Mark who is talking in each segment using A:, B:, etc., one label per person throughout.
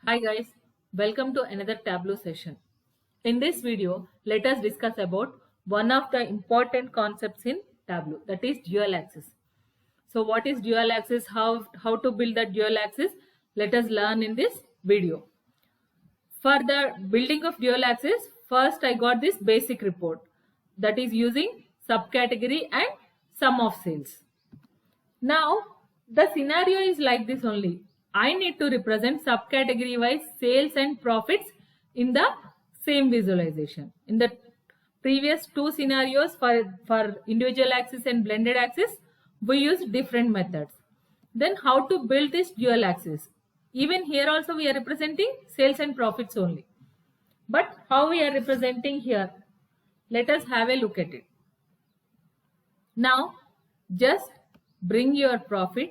A: Hi guys, welcome to another Tableau session. In this video, let us discuss about one of the important concepts in Tableau, that is dual axis. So what is dual axis, how to build that dual axis, let us learn in this video. For the building of dual axis, first I got this basic report, that is using subcategory and sum of sales. Now, the scenario is like this only. I need to represent subcategory wise sales and profits in the same visualization. In the previous two scenarios for individual axis and blended axis, we used different methods. Then how to build this dual axis? Even here also we are representing sales and profits only. But how we are representing here? Let us have a look at it. Now, just bring your profit,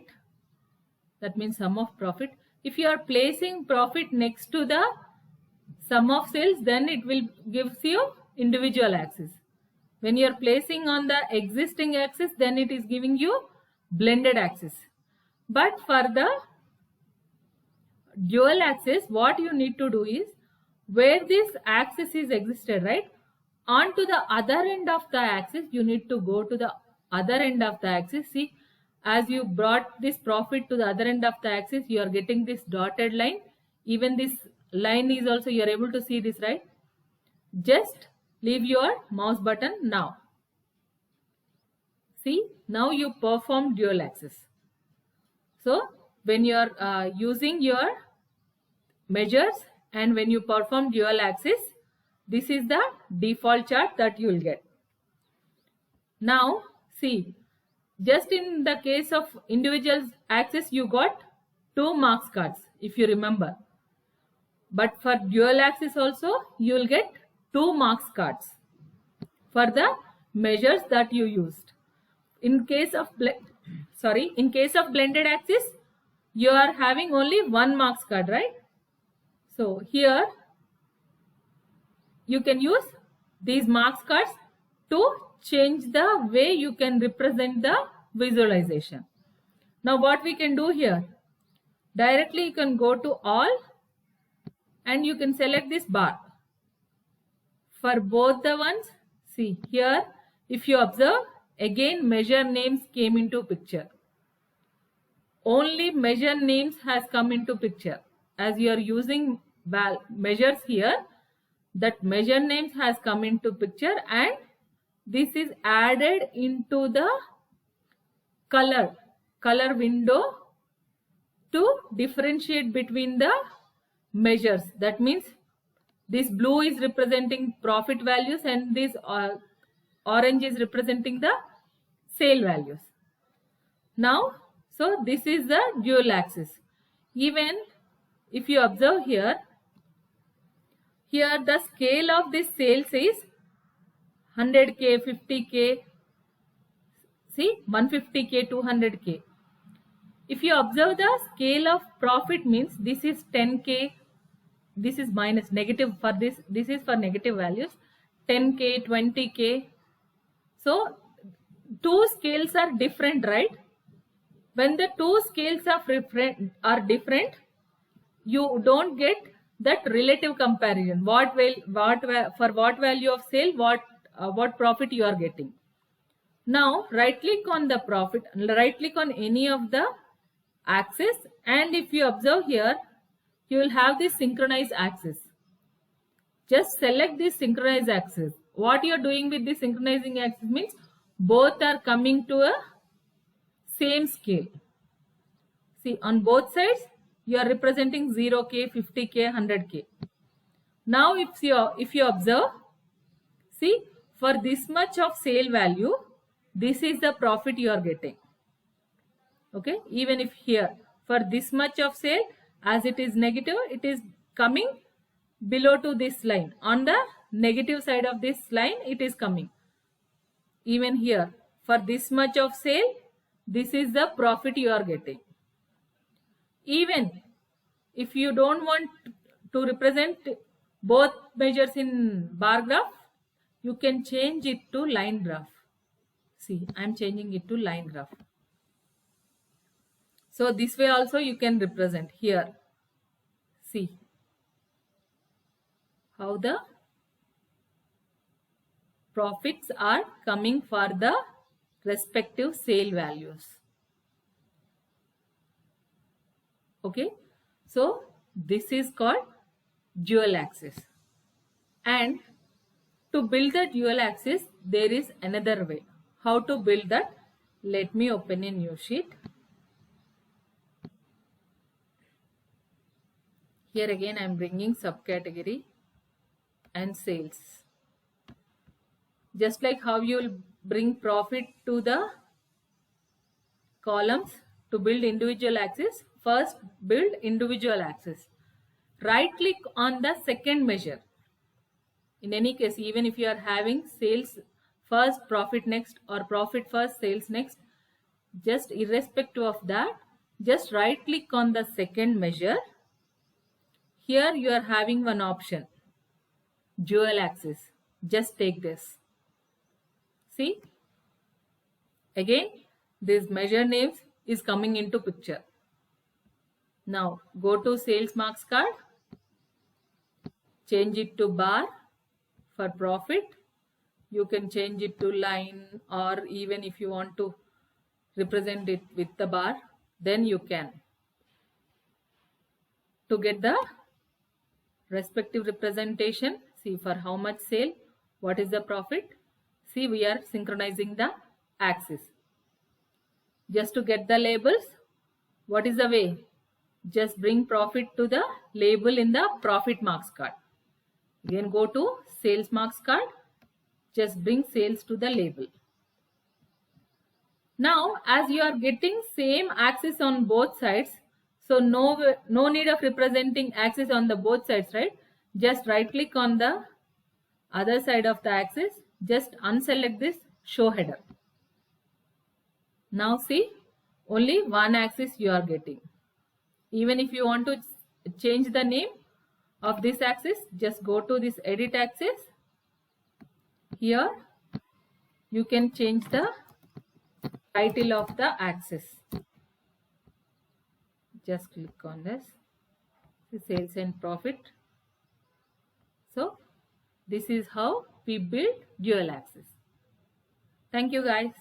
A: that means sum of profit. If you are placing profit next to the sum of sales, then it will gives you individual axis. When you are placing on the existing axis, then it is giving you blended axis. But for the dual axis, what you need to do is, where this axis is existed, right, onto the other end of the axis, you need to go to the other end of the axis. See, as you brought this profit to the other end of the axis, you are getting this dotted line. Even this line is also, you are able to see this, right? Just leave your mouse button now. See, now you perform dual axis. So when you are using your measures and when you perform dual axis, this is the default chart that you will get. Now see, just in the case of individual axis, you got 2 marks cards, if you remember. But for dual axis also, you will get 2 marks cards for the measures that you used. In case of blended axis, you are having only 1 marks card, right? So here you can use these marks cards to change the way you can represent the visualization. Now what we can do here, directly you can go to all and you can select this bar. For both the ones, see here, if you observe, again measure names came into picture. Only measure names has come into picture. As you are using measures here, that measure names has come into picture and this is added into the color window to differentiate between the measures. That means this blue is representing profit values and this orange is representing the sale values. Now, so this is the dual axis. Even if you observe here the scale of this sales is 100k, 50k, see 150k, 200k. If you observe the scale of profit, means this is 10k, this is minus negative for this is for negative values, 10k, 20k. So two scales are different, right? When the two scales are different, you don't get that relative comparison. For what value of sale, what profit you are getting. Now right click on the profit, right click on any of the axis, and if you observe here, you will have this synchronized axis. Just select this synchronized axis. What you are doing with this synchronizing axis means both are coming to a same scale. See, on both sides you are representing 0k, 50k, 100k. Now if you observe, see, for this much of sale value, this is the profit you are getting. Okay, even if here for this much of sale, as it is negative, it is coming below to this line. On the negative side of this line, it is coming. Even here for this much of sale, this is the profit you are getting. Even if you don't want to represent both measures in bar graph, you can change it to line graph. See, I am changing it to line graph. So this way also you can represent here. See, how the profits are coming for the respective sale values. Okay, so this is called dual axis. And to build the dual axis, there is another way. How to build that? Let me open a new sheet. Here again I am bringing subcategory and sales. Just like how you will bring profit to the columns to build individual axis, first build individual axis. Right click on the second measure. In any case, even if you are having sales first, profit next, or profit first, sales next, just irrespective of that, just right click on the second measure. Here you are having one option, dual axis. Just take this. See, again this measure names is coming into picture. Now go to sales marks card, change it to bar. For profit, you can change it to line, or even if you want to represent it with the bar, then you can. To get the respective representation, see for how much sale, what is the profit. See, we are synchronizing the axis. Just to get the labels, what is the way? Just bring profit to the label in the profit marks card. Again go to sales marks card, just bring sales to the label. Now as you are getting same axis on both sides, so no need of representing axis on the both sides, right? Just right click on the other side of the axis, just unselect this show header. Now see, only one axis you are getting. Even if you want to change the name of this axis, just go to this edit axis. Here you can change the title of the axis. Just click on this, sales and profit. So this is how we build dual axis. Thank you guys.